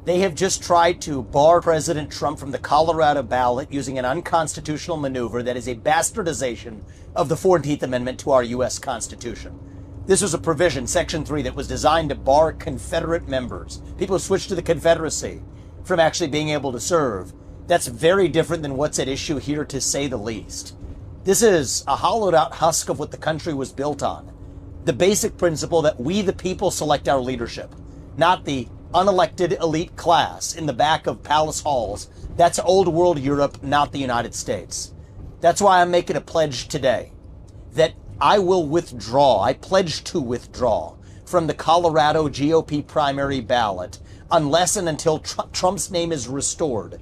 They have just tried to bar President Trump from the Colorado ballot using an unconstitutional maneuver that is a bastardization of the 14th Amendment to our U.S. Constitution. This was a provision, Section 3, that was designed to bar Confederate members, people who switched to the Confederacy, from actually being able to serve. That's very different than what's at issue here, to say the least. This is a hollowed out husk of what the country was built on. The basic principle that we, the people, select our leadership, not the unelected elite class in the back of palace halls. That's old world Europe, not the United States. That's why I'm making a pledge today that I will withdraw. I pledge to withdraw from the Colorado GOP primary ballot unless and until Trump's name is restored.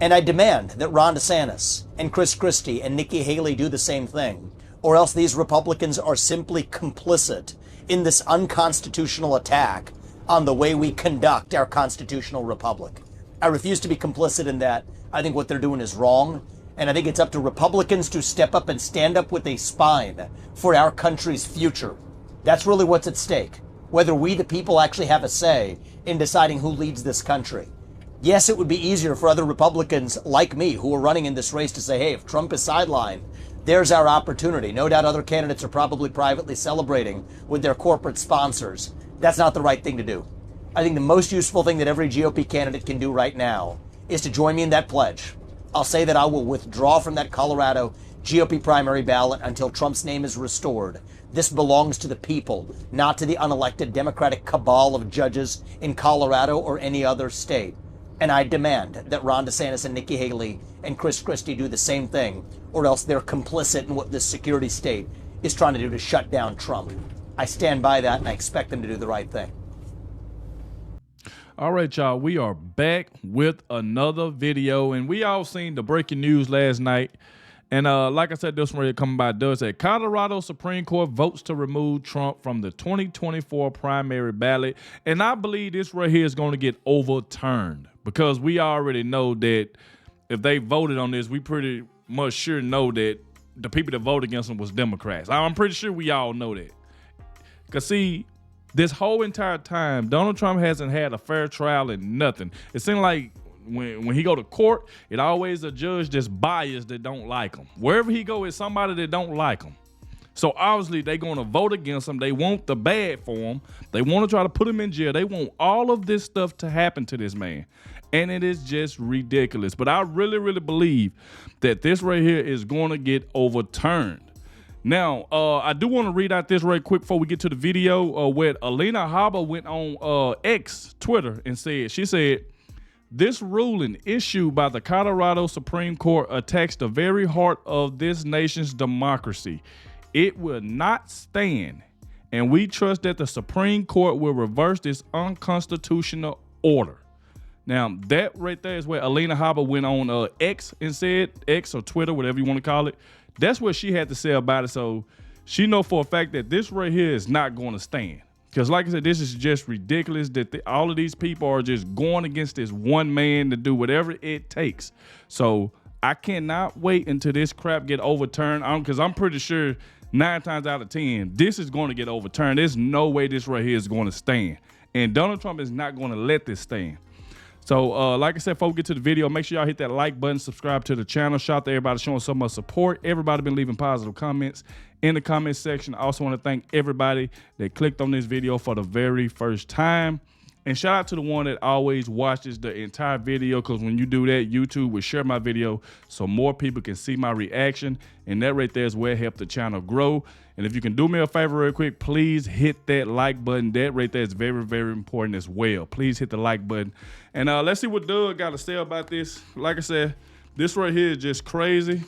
And I demand that Ron DeSantis and Chris Christie and Nikki Haley do the same thing, or else these Republicans are simply complicit in this unconstitutional attack on the way we conduct our constitutional republic. I refuse to be complicit in that. I think what they're doing is wrong, and I think it's up to Republicans to step up and stand up with a spine for our country's future. That's really what's at stake, whether we, the people, actually have a say in deciding who leads this country. Yes, it would be easier for other Republicans like me who are running in this race to say, hey, if Trump is sidelined, there's our opportunity. No doubt other candidates are probably privately celebrating with their corporate sponsors. That's not the right thing to do. I think the most useful thing that every GOP candidate can do right now is to join me in that pledge. I'll say that I will withdraw from that Colorado GOP primary ballot until Trump's name is restored. This belongs to the people, not to the unelected Democratic cabal of judges in Colorado or any other state. And I demand that Ron DeSantis and Nikki Haley and Chris Christie do the same thing, or else they're complicit in what this security state is trying to do to shut down Trump. I stand by that, and I expect them to do the right thing. All right, y'all, we are back with another video, and we all seen the breaking news last night. And like I said, this one coming by Doug said, Colorado Supreme Court votes to remove Trump from the 2024 primary ballot. And I believe this right here is going to get overturned because we already know that if they voted on this, we pretty much sure know that the people that voted against them was Democrats. I'm pretty sure we all know that. Because see, this whole entire time, Donald Trump hasn't had a fair trial and nothing. It seemed like when he go to court, it always a judge that's biased that don't like him. Wherever he go, it's somebody that don't like him. So obviously they're going to vote against him. They want the bad for him. They want to try to put him in jail. They want all of this stuff to happen to this man. And it is just ridiculous. But I really, really believe that this right here is going to get overturned. Now, I do want to read out this right quick before we get to the video where Alina Habba went on X, Twitter, and she said, this ruling issued by the Colorado Supreme Court attacks the very heart of this nation's democracy. It will not stand, and we trust that the Supreme Court will reverse this unconstitutional order. Now, that right there is where Alina Habba went on X and said, X or Twitter, whatever you want to call it. That's what she had to say about it. So she know for a fact that this right here is not going to stand. Because like I said, this is just ridiculous that all of these people are just going against this one man to do whatever it takes. So I cannot wait until this crap get overturned. Because I'm pretty sure 9 times out of 10, this is going to get overturned. There's no way this right here is going to stand. And Donald Trump is not going to let this stand. So, like I said, before we get to the video, make sure y'all hit that like button, subscribe to the channel. Shout out to everybody showing so much support. Everybody been leaving positive comments in the comment section. I also want to thank everybody that clicked on this video for the very first time. And shout out to the one that always watches the entire video, because when you do that, YouTube will share my video so more people can see my reaction. And that right there is where it helps the channel grow. And if you can do me a favor real quick, please hit that like button. That right there is very, very important as well. Please hit the like button. And let's see what Doug got to say about this. Like I said, this right here is just crazy.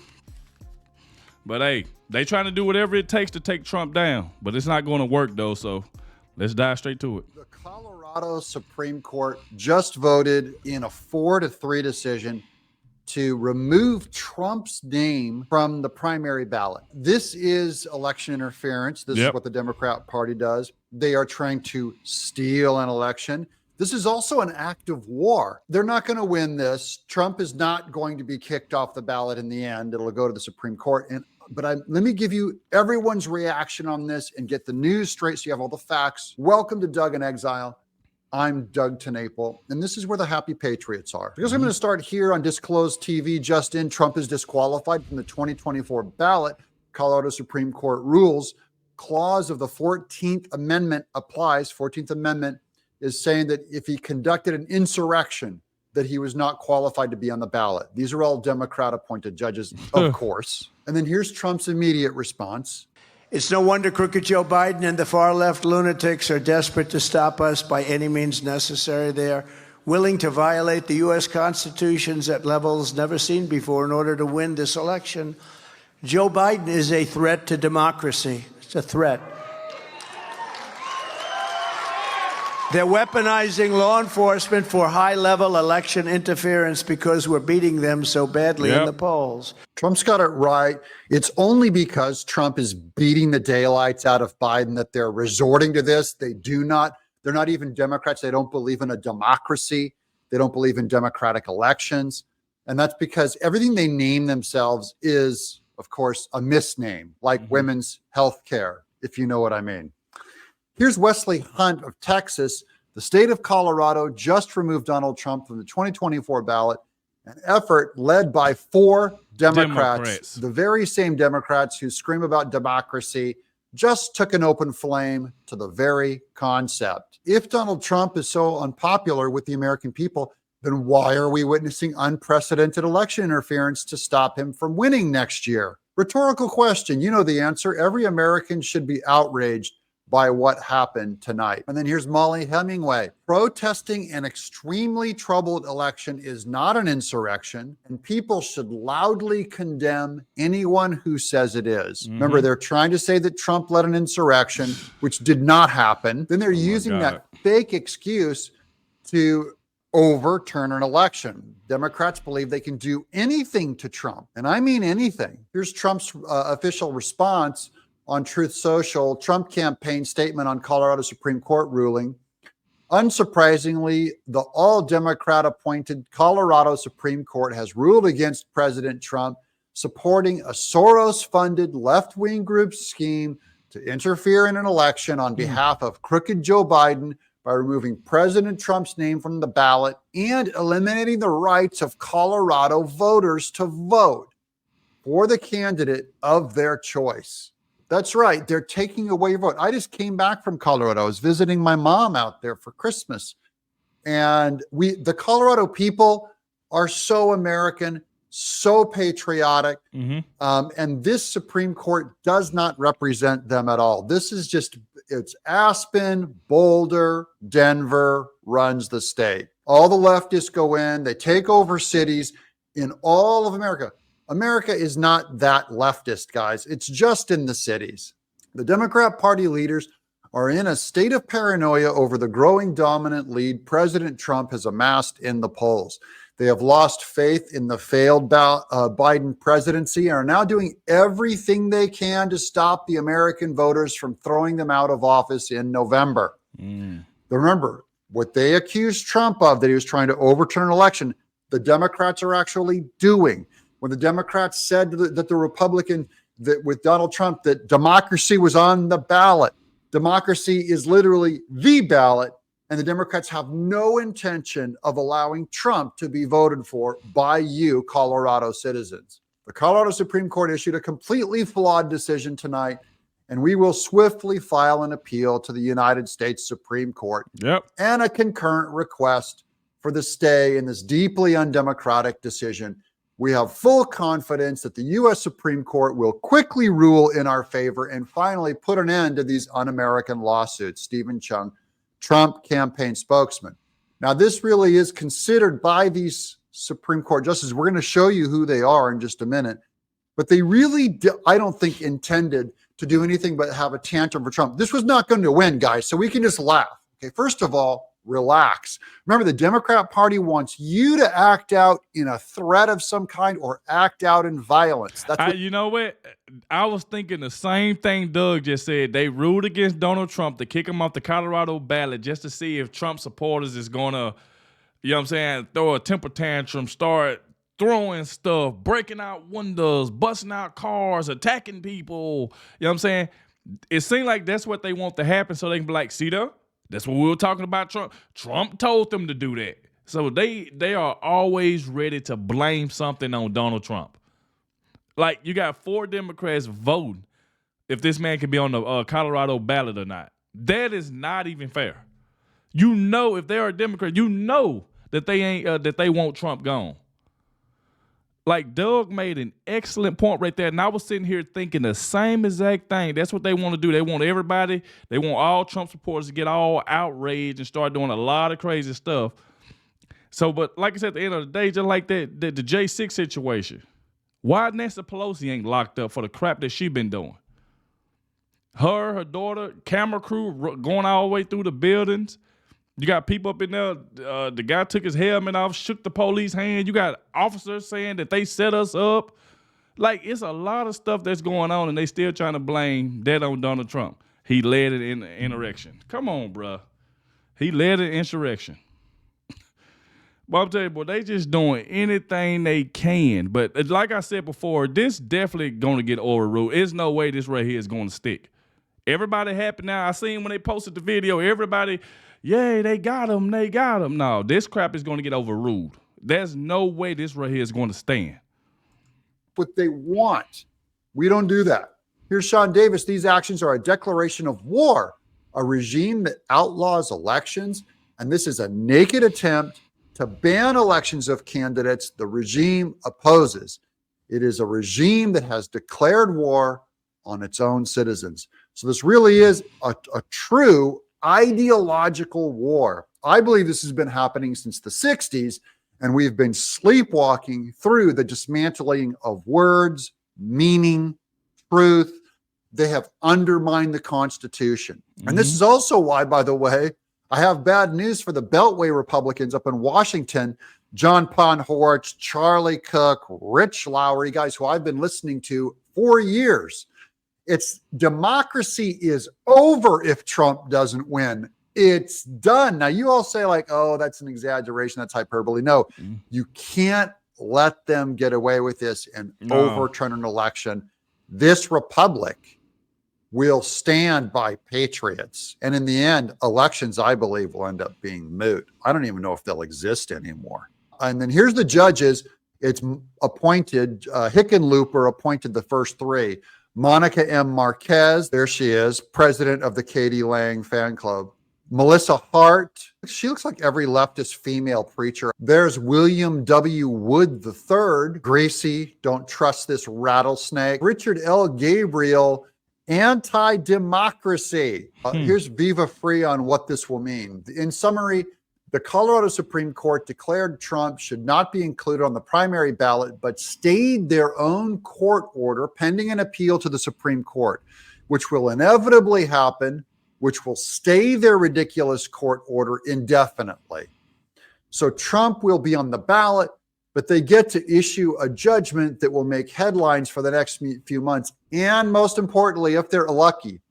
But hey, they trying to do whatever it takes to take Trump down. But it's not going to work though, so let's dive straight to it. The Colorado Supreme Court just voted in a 4-3 decision to remove Trump's name from the primary ballot. This is election interference. This is what the Democrat Party does. They are trying to steal an election. This is also an act of war. They're not going to win this. Trump is not going to be kicked off the ballot in the end. It'll go to the Supreme Court. But let me give you everyone's reaction on this and get the news straight so you have all the facts. Welcome to Doug in Exile. I'm Doug TenNapel, and this is where the happy patriots are. Because I'm going to start here on Disclosed TV. Just in, Trump is disqualified from the 2024 ballot. Colorado Supreme Court rules. Clause of the 14th Amendment applies. 14th Amendment is saying that if he conducted an insurrection, that he was not qualified to be on the ballot. These are all Democrat-appointed judges, of course. And then here's Trump's immediate response. It's no wonder crooked Joe Biden and the far-left lunatics are desperate to stop us by any means necessary. They are willing to violate the U.S. Constitution at levels never seen before in order to win this election. Joe Biden is a threat to democracy. It's a threat. They're weaponizing law enforcement for high-level election interference because we're beating them so badly in the polls. Trump's got it right. It's only because Trump is beating the daylights out of Biden that they're resorting to this. They're not even Democrats. They don't believe in a democracy. They don't believe in democratic elections. And that's because everything they name themselves is, of course, a misname, like women's health care, if you know what I mean. Here's Wesley Hunt of Texas. The state of Colorado just removed Donald Trump from the 2024 ballot, an effort led by 4 Democrats. The very same Democrats who scream about democracy just took an open flame to the very concept. If Donald Trump is so unpopular with the American people, then why are we witnessing unprecedented election interference to stop him from winning next year? Rhetorical question. You know the answer. Every American should be outraged by what happened tonight. And then here's Molly Hemingway. Protesting an extremely troubled election is not an insurrection, and people should loudly condemn anyone who says it is. Remember, they're trying to say that Trump led an insurrection, which did not happen. Then they're using that fake excuse to overturn an election. Democrats believe they can do anything to Trump, and I mean anything. Here's Trump's official response on Truth Social. Trump campaign statement on Colorado Supreme Court ruling. Unsurprisingly, the all-Democrat appointed Colorado Supreme Court has ruled against President Trump, supporting a Soros-funded left-wing group's scheme to interfere in an election on behalf of crooked Joe Biden by removing President Trump's name from the ballot and eliminating the rights of Colorado voters to vote for the candidate of their choice. That's right. They're taking away your vote. I just came back from Colorado. I was visiting my mom out there for Christmas. And the Colorado people are so American, so patriotic. And this Supreme Court does not represent them at all. This is it's Aspen, Boulder, Denver runs the state. All the leftists go in, they take over cities in all of America. America is not that leftist, guys. It's just in the cities. The Democrat Party leaders are in a state of paranoia over the growing dominant lead President Trump has amassed in the polls. They have lost faith in the failed Biden presidency and are now doing everything they can to stop the American voters from throwing them out of office in November. Remember, what they accused Trump of, that he was trying to overturn an election, the Democrats are actually doing. When the Democrats said that the Republican, that with Donald Trump, that democracy was on the ballot, democracy is literally the ballot, and the Democrats have no intention of allowing Trump to be voted for by you, Colorado citizens. The Colorado Supreme Court issued a completely flawed decision tonight, and we will swiftly file an appeal to the United States Supreme Court and a concurrent request for the stay in this deeply undemocratic decision. We have full confidence that the U.S. Supreme Court will quickly rule in our favor and finally put an end to these un-American lawsuits. Stephen Chung, Trump campaign spokesman. Now, this really is considered by these Supreme Court justices. We're going to show you who they are in just a minute. But they really, I don't think, intended to do anything but have a tantrum for Trump. This was not going to win, guys, so we can just laugh. Okay, first of all, relax. Remember, the Democrat Party wants you to act out in a threat of some kind or act out in violence. That's what you know what? I was thinking the same thing Doug just said. They ruled against Donald Trump to kick him off the Colorado ballot just to see if Trump supporters is going to, you know what I'm saying, throw a temper tantrum, start throwing stuff, breaking out windows, busting out cars, attacking people. You know what I'm saying? It seems like that's what they want to happen so they can be like, see there? That's what we were talking about. Trump told them to do that. So they are always ready to blame something on Donald Trump. Like, you got 4 Democrats voting if this man can be on the Colorado ballot or not. That is not even fair. You know, if they are a Democrat, you know that they ain't that they want Trump gone. Like, Doug made an excellent point right there, and I was sitting here thinking the same exact thing. That's what they want to do. They want everybody, they want all Trump supporters to get all outraged and start doing a lot of crazy stuff. So, but like I said, at the end of the day, just like the J6 situation, why Nancy Pelosi ain't locked up for the crap that she been doing? Her daughter, camera crew going all the way through the buildings. You got people up in there. The guy took his helmet off, shook the police hand. You got officers saying that they set us up. Like, it's a lot of stuff that's going on, and they still trying to blame that on Donald Trump. He led it in the insurrection. Come on, bruh. He led an insurrection. But I'm telling you, boy, they just doing anything they can. But like I said before, this definitely going to get overruled. There's no way this right here is going to stick. Everybody happy now. I seen when they posted the video, everybody, yay, they got him, they got him. No, this crap is going to get overruled. There's no way this right here is going to stand. What they want. We don't do that. Here's Sean Davis. These actions are a declaration of war, a regime that outlaws elections, and this is a naked attempt to ban elections of candidates the regime opposes. It is a regime that has declared war on its own citizens. So this really is a true ideological war. I believe this has been happening since the 60s, and we've been sleepwalking through the dismantling of words, meaning, truth. They have undermined the Constitution. And this is also why, by the way, I have bad news for the Beltway Republicans up in Washington. John Ponhorch, Charlie Cook, Rich Lowry, guys who I've been listening to for years. It's democracy is over if Trump doesn't win. It's done. Now, you all say like, oh, that's an exaggeration. That's hyperbole. No, you can't let them get away with this and overturn an election. This republic will stand by patriots. And in the end, elections, I believe, will end up being moot. I don't even know if they'll exist anymore. And then here's the judges. It's appointed, Hickenlooper appointed the first 3. Monica M. Marquez, there she is, president of the Katie Lang fan club. Melissa Hart, she looks like every leftist female preacher. There's William W. Wood III, Greasy, don't trust this rattlesnake. Richard L. Gabriel, anti-democracy. Here's Viva Free on what this will mean. In summary, the Colorado Supreme Court declared Trump should not be included on the primary ballot, but stayed their own court order pending an appeal to the Supreme Court, which will inevitably happen, which will stay their ridiculous court order indefinitely. So Trump will be on the ballot, but they get to issue a judgment that will make headlines for the next few months. And most importantly, if they're lucky,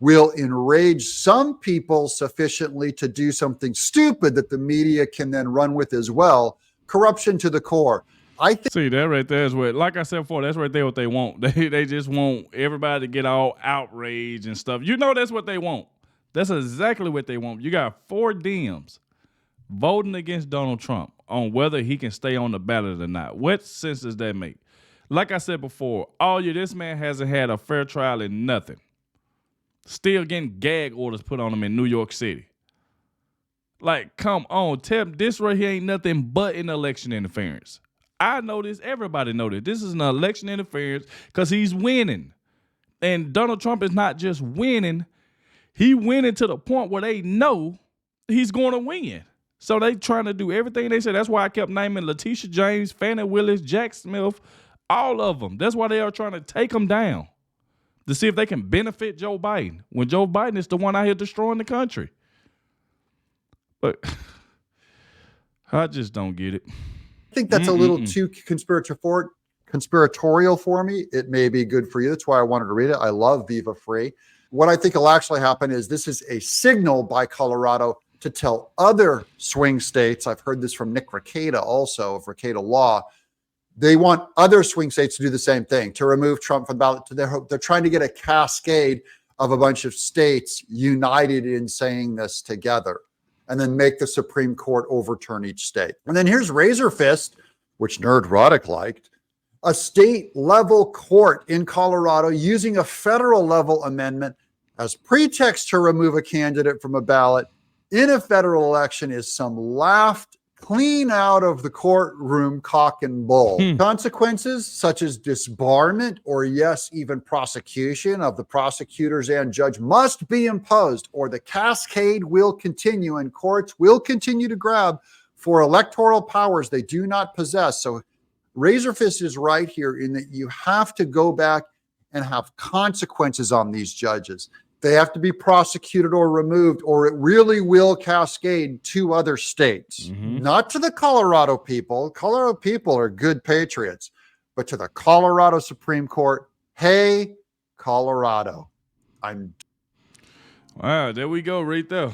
will enrage some people sufficiently to do something stupid that the media can then run with as well. Corruption to the core. I think. See, that right there is what, like I said before, that's right there what they want. They just want everybody to get all outraged and stuff. You know that's what they want. That's exactly what they want. You got 4 Dems voting against Donald Trump on whether he can stay on the ballot or not. What sense does that make? Like I said before, all year this man hasn't had a fair trial in nothing. Still getting gag orders put on him in New York City. Like, come on, this right here ain't nothing but an election interference. I know this. Everybody know this. This is an election interference because he's winning. And Donald Trump is not just winning. He winning to the point where they know he's going to win. So they trying to do everything they say. That's why I kept naming Letitia James, Fannie Willis, Jack Smith, all of them. That's why they are trying to take him down, to see if they can benefit Joe Biden, when Joe Biden is the one out here destroying the country. But I just don't get it. I think that's a little too conspiratorial for me. It may be good for you. That's why I wanted to read it. I love Viva Free. What I think will actually happen is this is a signal by Colorado to tell other swing states. I've heard this from Nick Rekieta also of Rekieta Law. They want other swing states to do the same thing, to remove Trump from the ballot. They're trying to get a cascade of a bunch of states united in saying this together, and then make the Supreme Court overturn each state. And then here's Razor Fist, which Nerd Roddick liked, a state level court in Colorado using a federal level amendment as pretext to remove a candidate from a ballot in a federal election is some laughed clean out of the courtroom cock and bull. Consequences such as disbarment or yes, even prosecution of the prosecutors and judge must be imposed, or the cascade will continue and courts will continue to grab for electoral powers they do not possess. So Razor Fist is right here in that you have to go back and have consequences on these judges. They have to be prosecuted or removed, or it really will cascade to other states. Not to the Colorado people. Colorado people are good patriots, but to the Colorado Supreme Court. Hey, Colorado. Wow, there we go right there.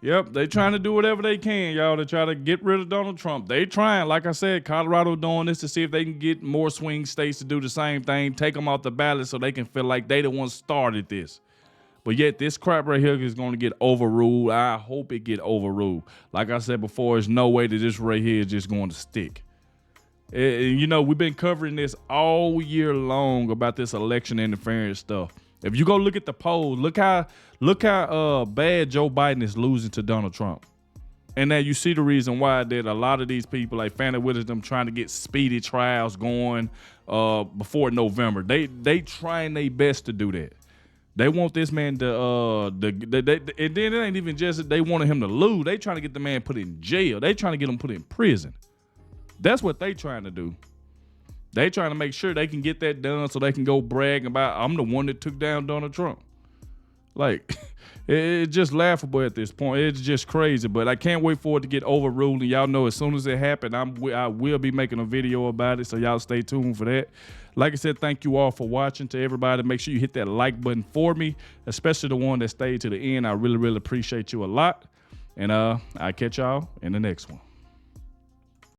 Yep, they trying to do whatever they can, y'all, to try to get rid of Donald Trump. They trying, like I said, Colorado doing this to see if they can get more swing states to do the same thing, take them off the ballot so they can feel like they the ones started this. But yet this crap right here is going to get overruled. I hope it get overruled. Like I said before, there's no way that this right here is just going to stick. You know, we've been covering this all year long about this election interference stuff. If you go look at the polls, look how bad Joe Biden is losing to Donald Trump. And now you see the reason why that a lot of these people, like Fannie Wisdom, trying to get speedy trials going before November. They trying their best to do that. They want this man to and then it ain't even just that they wanted him to lose. They trying to get the man put in jail. They trying to get him put in prison. That's what they trying to do. They trying to make sure they can get that done so they can go brag about, I'm the one that took down Donald Trump. Like, it's just laughable at this point. It's just crazy, but I can't wait for it to get overruled. And y'all know as soon as it happens, I will be making a video about it, so y'all stay tuned for that. Like I said, thank you all for watching. To everybody, make sure you hit that like button for me, especially the one that stayed to the end. I really, really appreciate you a lot. And I'll catch y'all in the next one.